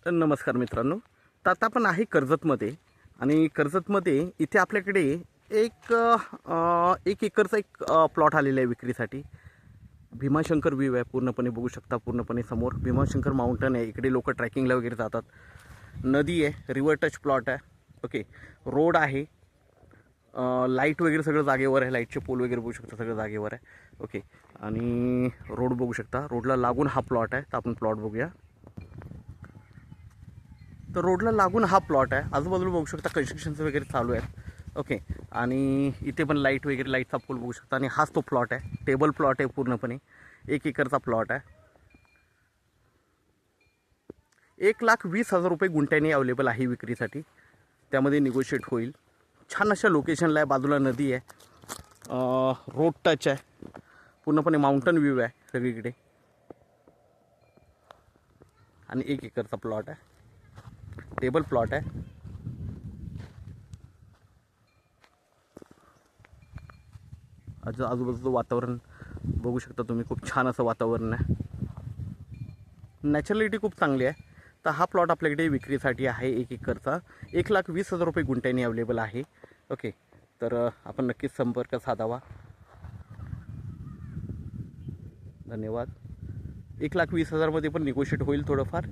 नमस्कार मित्रांनो. तर आता आपण आहे कर्जतमध्ये आणि कर्जतमध्ये इथे आपल्याकडे एक एकरचा प्लॉट आलेला आहे विक्रीसाठी. भीमाशंकर व्ह्यू आहे, पूर्णपणे बघू शकता. पूर्णपणे समोर भीमाशंकर माउंटन आहे. इकडे लोक ट्रॅकिंगला वगैरे जातात. नदी आहे, रिव्हर टच प्लॉट आहे. ओके, रोड आहे, लाईट वगैरे सगळं जागेवर आहे. लाईटचे पोल वगैरे बघू शकता, सगळं जागेवर आहे. ओके, आणि रोड बघू शकता. रोडला लागून हा प्लॉट आहे. तर आपण प्लॉट बघूया. तर रोडला लागून हा प्लॉट आहे. आजूबाजूला बघू शकता कन्स्ट्रक्शनचं वगैरे चालू आहे. ओके, आणि इथे पण लाईट वगैरे, लाईटचा पोल बघू शकता. आणि हाच तो प्लॉट आहे. टेबल प्लॉट आहे, पूर्णपणे 1 एकरचा प्लॉट आहे. 1,20,000 रुपये गुंठ्याने अवेलेबल आहे विक्रीसाठी. त्यामध्ये निगोशिएट होईल. छान अशा लोकेशनला आहे. बाजूला नदी आहे, रोड टच आहे, पूर्णपणे माउंटन व्ह्यू आहे सगळीकडे. आणि 1 एकरचा प्लॉट आहे, टेबल प्लॉट आहे. आजूबाजूचं वातावरण बघू शकता तुम्ही. खूप छान असं वातावरण आहे. नॅचरलिटी खूप चांगली आहे. तर हा प्लॉट आपल्याकडे विक्रीसाठी आहे 1 एकरचा. 1,20,000 रुपये गुंठ्याने अवेलेबल आहे. ओके, तर आपण नक्कीच संपर्क साधावा. धन्यवाद. 1,20,000 मध्ये पण निगोशिएट होईल थोडंफार.